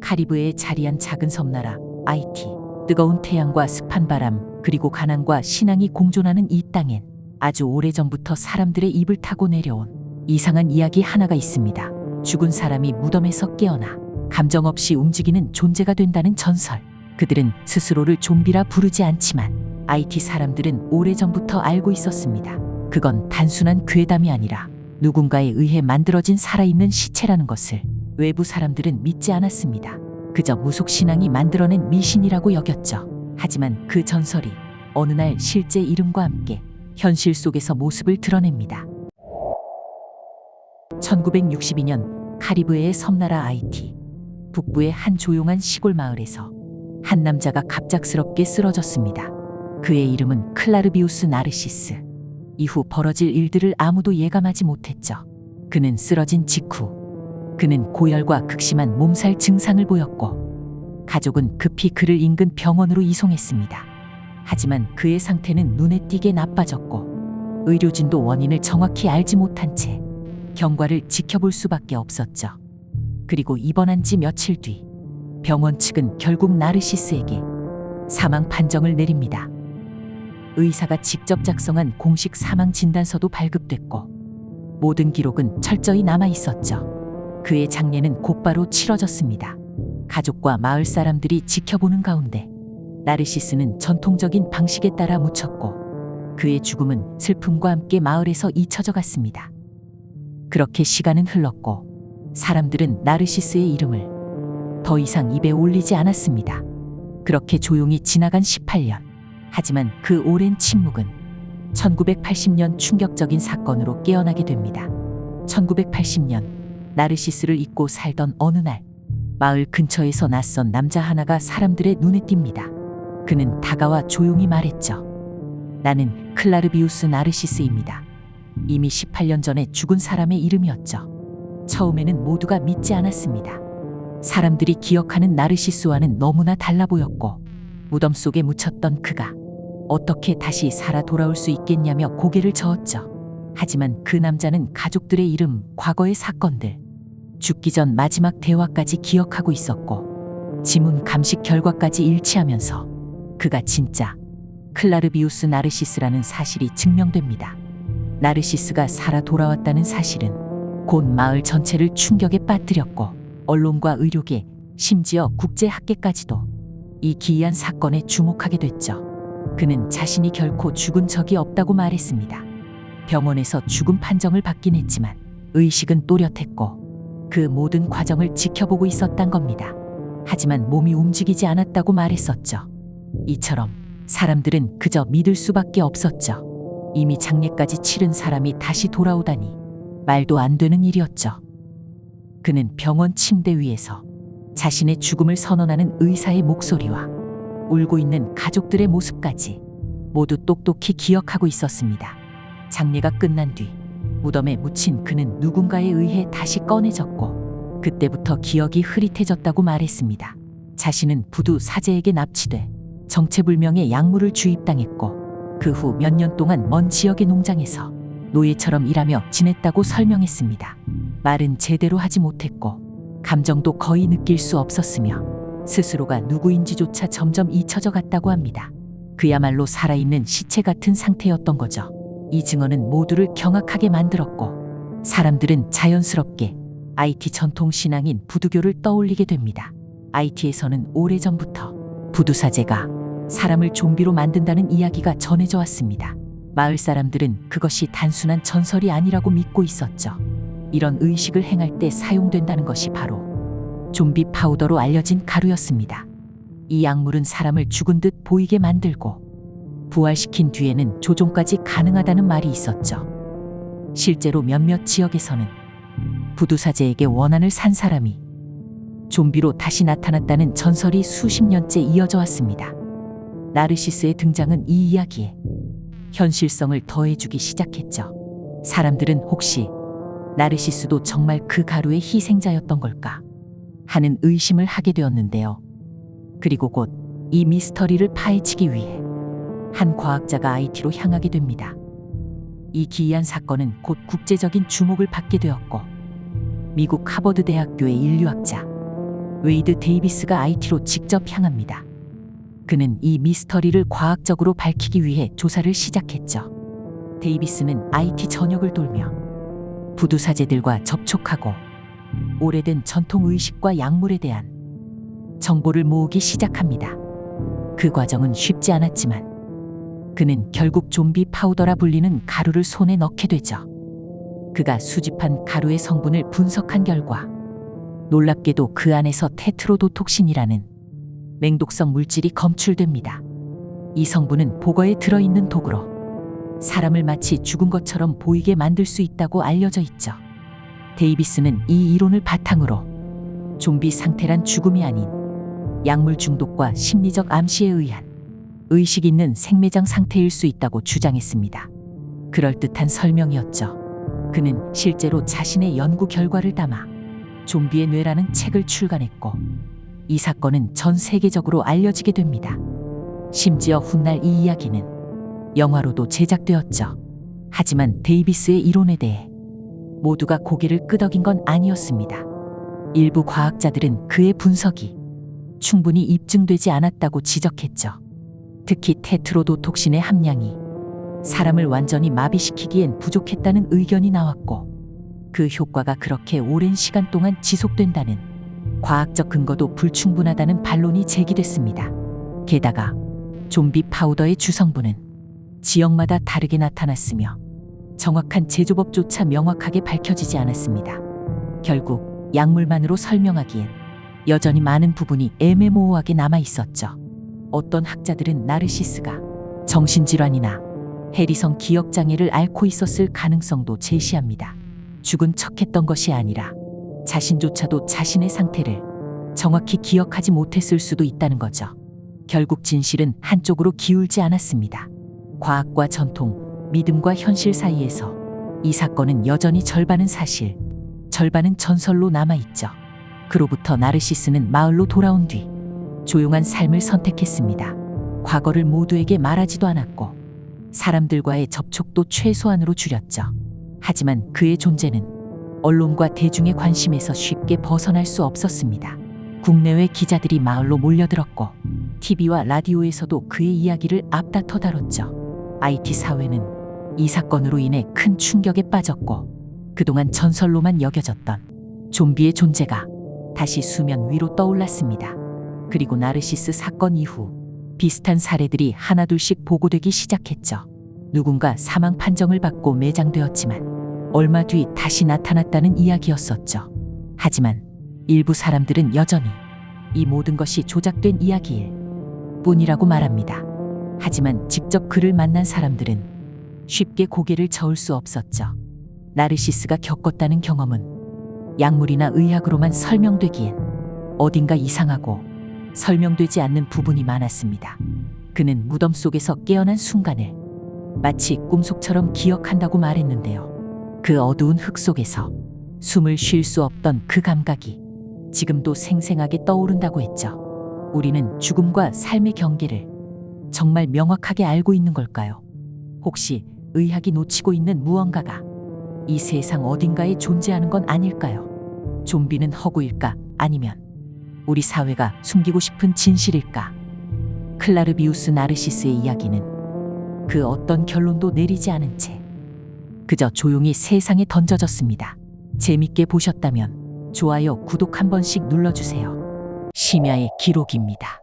카리브해에 자리한 작은 섬나라 아이티. 뜨거운 태양과 습한 바람, 그리고 가난과 신앙이 공존하는 이 땅엔 아주 오래전부터 사람들의 입을 타고 내려온 이상한 이야기 하나가 있습니다. 죽은 사람이 무덤에서 깨어나 감정 없이 움직이는 존재가 된다는 전설. 그들은 스스로를 좀비라 부르지 않지만 아이티 사람들은 오래전부터 알고 있었습니다. 그건 단순한 괴담이 아니라 누군가에 의해 만들어진 살아있는 시체라는 것을. 외부 사람들은 믿지 않았습니다. 그저 무속신앙이 만들어낸 미신이라고 여겼죠. 하지만 그 전설이 어느 날 실제 이름과 함께 현실 속에서 모습을 드러냅니다. 1962년 카리브해의 섬나라 아이티. 북부의 한 조용한 시골 마을에서 한 남자가 갑작스럽게 쓰러졌습니다. 그의 이름은 클라르비우스 나르시스. 이후 벌어질 일들을 아무도 예감하지 못했죠. 그는 쓰러진 직후 그는 고열과 극심한 몸살 증상을 보였고 가족은 급히 그를 인근 병원으로 이송했습니다. 하지만 그의 상태는 눈에 띄게 나빠졌고 의료진도 원인을 정확히 알지 못한 채 경과를 지켜볼 수밖에 없었죠. 그리고 입원한 지 며칠 뒤 병원 측은 결국 나르시스에게 사망 판정을 내립니다. 의사가 직접 작성한 공식 사망 진단서도 발급됐고 모든 기록은 철저히 남아 있었죠. 그의 장례는 곧바로 치러졌습니다. 가족과 마을 사람들이 지켜보는 가운데 나르시스는 전통적인 방식에 따라 묻혔고 그의 죽음은 슬픔과 함께 마을에서 잊혀져 갔습니다. 그렇게 시간은 흘렀고 사람들은 나르시스의 이름을 더 이상 입에 올리지 않았습니다. 그렇게 조용히 지나간 18년. 하지만 그 오랜 침묵은 1980년 충격적인 사건으로 깨어나게 됩니다. 1980년 나르시스를 잊고 살던 어느 날 마을 근처에서 낯선 남자 하나가 사람들의 눈에 띕니다. 그는 다가와 조용히 말했죠. 나는 클라르비우스 나르시스입니다. 이미 18년 전에 죽은 사람의 이름이었죠. 처음에는 모두가 믿지 않았습니다. 사람들이 기억하는 나르시스와는 너무나 달라 보였고 무덤 속에 묻혔던 그가 어떻게 다시 살아 돌아올 수 있겠냐며 고개를 저었죠. 하지만 그 남자는 가족들의 이름, 과거의 사건들, 죽기 전 마지막 대화까지 기억하고 있었고 지문 감식 결과까지 일치하면서 그가 진짜 클라르비우스 나르시스라는 사실이 증명됩니다. 나르시스가 살아 돌아왔다는 사실은 곧 마을 전체를 충격에 빠뜨렸고 언론과 의료계, 심지어 국제학계까지도 이 기이한 사건에 주목하게 됐죠. 그는 자신이 결코 죽은 적이 없다고 말했습니다. 병원에서 죽음 판정을 받긴 했지만 의식은 또렷했고 그 모든 과정을 지켜보고 있었단 겁니다. 하지만 몸이 움직이지 않았다고 말했었죠. 이처럼 사람들은 그저 믿을 수밖에 없었죠. 이미 장례까지 치른 사람이 다시 돌아오다니 말도 안 되는 일이었죠. 그는 병원 침대 위에서 자신의 죽음을 선언하는 의사의 목소리와 울고 있는 가족들의 모습까지 모두 똑똑히 기억하고 있었습니다. 장례가 끝난 뒤 무덤에 묻힌 그는 누군가에 의해 다시 꺼내졌고 그때부터 기억이 흐릿해졌다고 말했습니다. 자신은 부두 사제에게 납치돼 정체불명의 약물을 주입당했고 그 후 몇 년 동안 먼 지역의 농장에서 노예처럼 일하며 지냈다고 설명했습니다. 말은 제대로 하지 못했고 감정도 거의 느낄 수 없었으며 스스로가 누구인지조차 점점 잊혀져 갔다고 합니다. 그야말로 살아있는 시체 같은 상태였던 거죠. 이 증언은 모두를 경악하게 만들었고 사람들은 자연스럽게 아이티 전통 신앙인 부두교를 떠올리게 됩니다. 아이티에서는 오래전부터 부두사제가 사람을 좀비로 만든다는 이야기가 전해져 왔습니다. 마을 사람들은 그것이 단순한 전설이 아니라고 믿고 있었죠. 이런 의식을 행할 때 사용된다는 것이 바로 좀비 파우더로 알려진 가루였습니다. 이 약물은 사람을 죽은 듯 보이게 만들고 부활시킨 뒤에는 조종까지 가능하다는 말이 있었죠. 실제로 몇몇 지역에서는 부두사제에게 원한을 산 사람이 좀비로 다시 나타났다는 전설이 수십 년째 이어져 왔습니다. 나르시스의 등장은 이 이야기에 현실성을 더해주기 시작했죠. 사람들은 혹시 나르시스도 정말 그 가루의 희생자였던 걸까 하는 의심을 하게 되었는데요. 그리고 곧 이 미스터리를 파헤치기 위해 한 과학자가 아이티로 향하게 됩니다. 이 기이한 사건은 곧 국제적인 주목을 받게 되었고 미국 하버드 대학교의 인류학자 웨이드 데이비스가 IT로 직접 향합니다. 그는 이 미스터리를 과학적으로 밝히기 위해 조사를 시작했죠. 데이비스는 IT 전역을 돌며 부두사제들과 접촉하고 오래된 전통의식과 약물에 대한 정보를 모으기 시작합니다. 그 과정은 쉽지 않았지만 그는 결국 좀비 파우더라 불리는 가루를 손에 넣게 되죠. 그가 수집한 가루의 성분을 분석한 결과 놀랍게도 그 안에서 테트로도톡신이라는 맹독성 물질이 검출됩니다. 이 성분은 보거에 들어있는 독으로 사람을 마치 죽은 것처럼 보이게 만들 수 있다고 알려져 있죠. 데이비스는 이 이론을 바탕으로 좀비 상태란 죽음이 아닌 약물 중독과 심리적 암시에 의한 의식 있는 생매장 상태일 수 있다고 주장했습니다. 그럴듯한 설명이었죠. 그는 실제로 자신의 연구 결과를 담아 좀비의 뇌라는 책을 출간했고 이 사건은 전 세계적으로 알려지게 됩니다. 심지어 훗날 이 이야기는 영화로도 제작되었죠. 하지만 데이비스의 이론에 대해 모두가 고개를 끄덕인 건 아니었습니다. 일부 과학자들은 그의 분석이 충분히 입증되지 않았다고 지적했죠. 특히 테트로도톡신의 함량이 사람을 완전히 마비시키기엔 부족했다는 의견이 나왔고 그 효과가 그렇게 오랜 시간 동안 지속된다는 과학적 근거도 불충분하다는 반론이 제기됐습니다. 게다가 좀비 파우더의 주성분은 지역마다 다르게 나타났으며 정확한 제조법조차 명확하게 밝혀지지 않았습니다. 결국 약물만으로 설명하기엔 여전히 많은 부분이 애매모호하게 남아 있었죠. 어떤 학자들은 나르시스가 정신질환이나 해리성 기억장애를 앓고 있었을 가능성도 제시합니다. 죽은 척했던 것이 아니라 자신조차도 자신의 상태를 정확히 기억하지 못했을 수도 있다는 거죠. 결국 진실은 한쪽으로 기울지 않았습니다. 과학과 전통, 믿음과 현실 사이에서 이 사건은 여전히 절반은 사실, 절반은 전설로 남아있죠. 그로부터 나르시스는 마을로 돌아온 뒤 조용한 삶을 선택했습니다. 과거를 모두에게 말하지도 않았고 사람들과의 접촉도 최소한으로 줄였죠. 하지만 그의 존재는 언론과 대중의 관심에서 쉽게 벗어날 수 없었습니다. 국내외 기자들이 마을로 몰려들었고 TV와 라디오에서도 그의 이야기를 앞다퉈 다뤘죠. IT 사회는 이 사건으로 인해 큰 충격에 빠졌고 그동안 전설로만 여겨졌던 좀비의 존재가 다시 수면 위로 떠올랐습니다. 그리고 나르시스 사건 이후 비슷한 사례들이 하나둘씩 보고되기 시작했죠. 누군가 사망 판정을 받고 매장되었지만 얼마 뒤 다시 나타났다는 이야기였었죠. 하지만 일부 사람들은 여전히 이 모든 것이 조작된 이야기일 뿐이라고 말합니다. 하지만 직접 그를 만난 사람들은 쉽게 고개를 저을 수 없었죠. 나르시스가 겪었다는 경험은 약물이나 의학으로만 설명되기엔 어딘가 이상하고 설명되지 않는 부분이 많았습니다. 그는 무덤 속에서 깨어난 순간을 마치 꿈속처럼 기억한다고 말했는데요. 그 어두운 흙 속에서 숨을 쉴 수 없던 그 감각이 지금도 생생하게 떠오른다고 했죠. 우리는 죽음과 삶의 경계를 정말 명확하게 알고 있는 걸까요? 혹시 의학이 놓치고 있는 무언가가 이 세상 어딘가에 존재하는 건 아닐까요? 좀비는 허구일까? 아니면 우리 사회가 숨기고 싶은 진실일까? 클라르비우스 나르시스의 이야기는 그 어떤 결론도 내리지 않은 채 그저 조용히 세상에 던져졌습니다. 재밌게 보셨다면 좋아요, 구독 한 번씩 눌러주세요. 심야의 기록입니다.